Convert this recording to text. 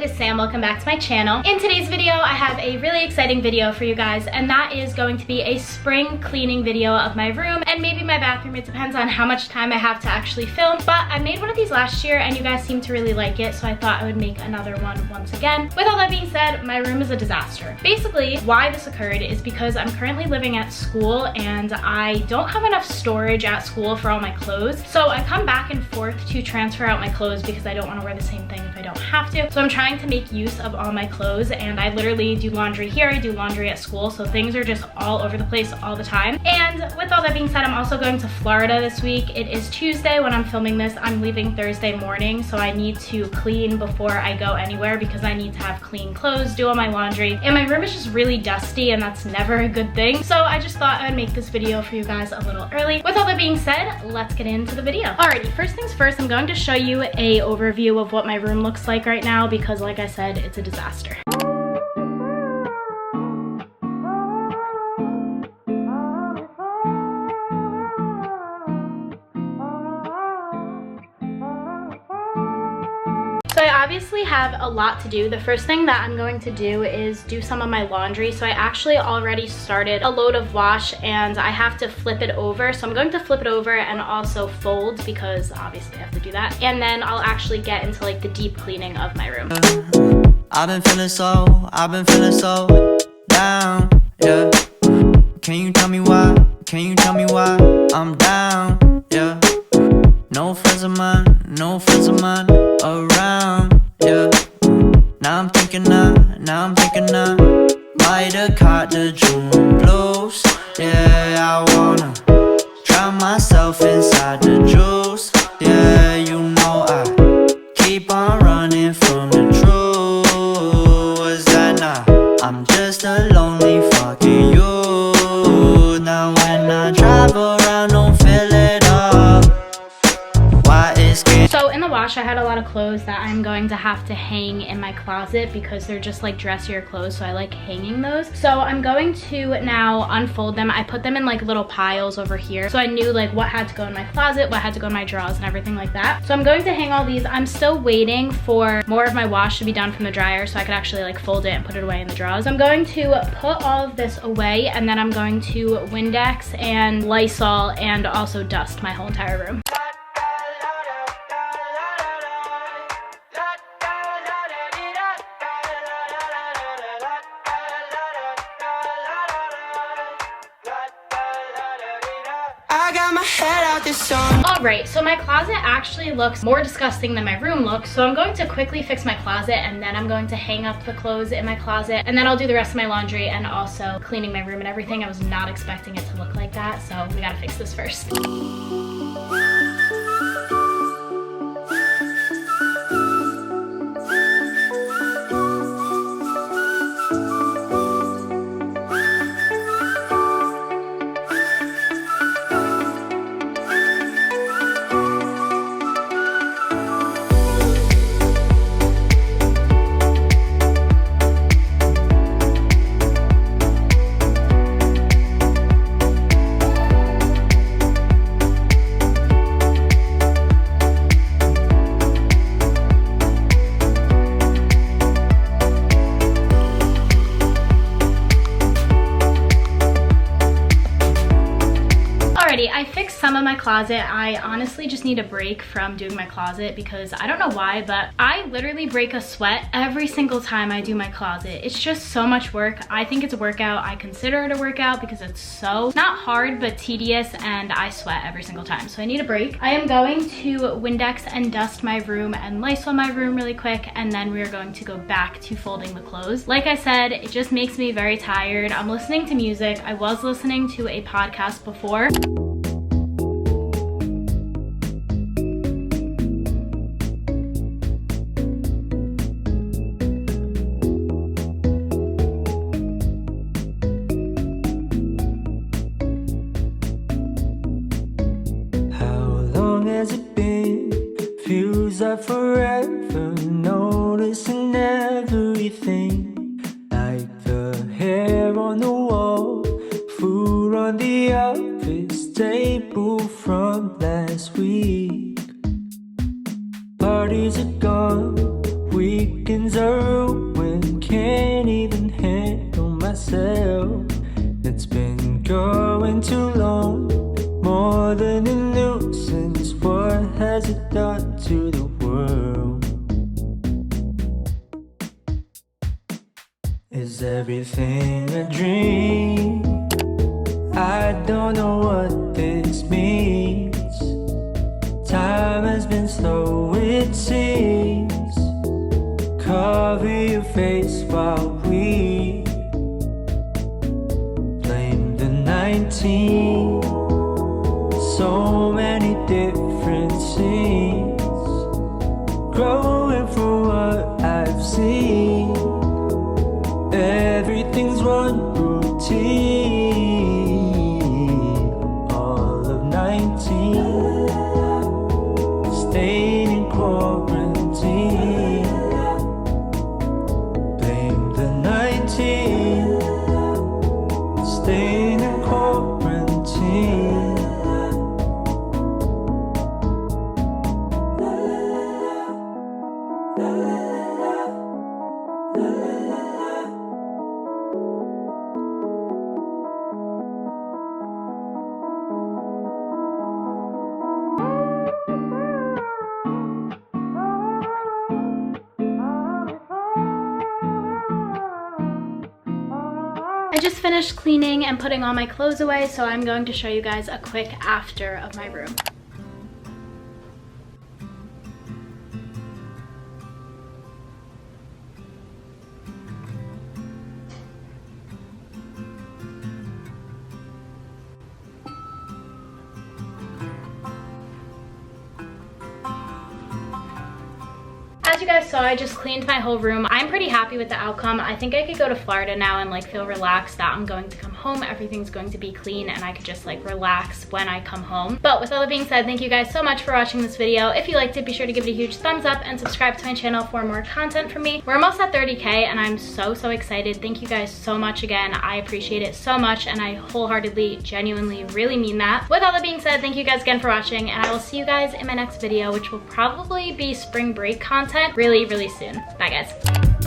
it is Sam. Welcome back to my channel. In today's video, I have a really exciting video for you guys, and that is going to be a spring cleaning video of my room and maybe my bathroom. It depends on how much time I have to actually film, but I made one of these last year and you guys seem to really like it, so I thought I would make another one once again. With all that being said, my room is a disaster. Basically, why this occurred is because I'm currently living at school and I don't have enough storage at school for all my clothes, so I come back and forth to transfer out my clothes because I don't want to wear the same thing if I don't have to. So I'm trying to make use of all my clothes, and I literally do laundry here, I do laundry at school, so things are just all over the place all the time. And with all that being said, I'm also going to Florida this week. It is Tuesday when I'm filming this. I'm leaving Thursday morning, so I need to clean before I go anywhere because I need to have clean clothes, do all my laundry, and my room is just really dusty, and that's never a good thing. So I just thought I would make this video for you guys a little early. With all that being said, let's get into the video. Alrighty, first things first, I'm going to show you a overview of what my room looks like right now because, like I said, it's a disaster. So I obviously have a lot to do. The first thing that I'm going to do is do some of my laundry. So I actually already started a load of wash and I have to flip it over. So I'm going to flip it over and also fold because obviously I have to do that. And then I'll actually get into like the deep cleaning of my room. I've been feeling so down, yeah. Can you tell me why? Can you tell me why I'm down, yeah? No friends of mine around, yeah. Now I'm thinking might have caught the June blues. Yeah, I wanna drown myself inside the juice. Yeah, you know I keep on running from the truth. Was that not? I'm just a lonely fucking you. Now when I drive around, don't fill it up. Why is it? So in the wash, I had a lot of clothes that I'm going to have to hang in my closet because they're just like dressier clothes, so I like hanging those. So I'm going to now unfold them. I put them in like little piles over here, so I knew like what had to go in my closet, what had to go in my drawers, and everything like that. So I'm going to hang all these. I'm still waiting for more of my wash to be done from the dryer so I could actually like fold it and put it away in the drawers. I'm going to put all of this away, and then I'm going to Windex and Lysol and also dust my whole entire room. Alright, so my closet actually looks more disgusting than my room looks, so I'm going to quickly fix my closet and then I'm going to hang up the clothes in my closet, and then I'll do the rest of my laundry and also cleaning my room and everything. I was not expecting it to look like that, so we gotta fix this first. I fixed some of my closet. I honestly just need a break from doing my closet because I don't know why, but I literally break a sweat every single time I do my closet. It's just so much work. I think it's a workout. I consider it a workout because it's so not hard but tedious, and I sweat every single time, so I need a break. I am going to Windex and dust my room and Lysol my room really quick, and then we are going to go back to folding the clothes. Like I said, it just makes me very tired. I'm listening to music. I was listening to a podcast before. Has it been? Feels like forever. Noticing everything, like the hair on the wall, food on the office table from last week. Parties are gone, weekends are too long, more than a nuisance. What has it done to the world? Is everything a dream? I don't know what this means. Time has been slow, it seems. Cover your face while we blame the 19. So many different scenes, growing from what I've seen. Everything's one routine. All of 19, staying in quarantine. Blame the 19, staying in quarantine. I just finished cleaning and putting all my clothes away, so I'm going to show you guys a quick after of my room. As you guys saw, I just cleaned my whole room. I'm pretty happy with the outcome. I think I could go to Florida now and like feel relaxed that I'm going to come home, everything's going to be clean, and I could just like relax when I come home. But with all that being said, thank you guys so much for watching this video. If you liked it, be sure to give it a huge thumbs up and subscribe to my channel for more content from me. We're almost at 30K and I'm so excited. Thank you guys so much again. I appreciate it so much and I wholeheartedly, genuinely, really mean that. With all that being said, thank you guys again for watching, and I will see you guys in my next video, which will probably be spring break content really soon. Bye guys.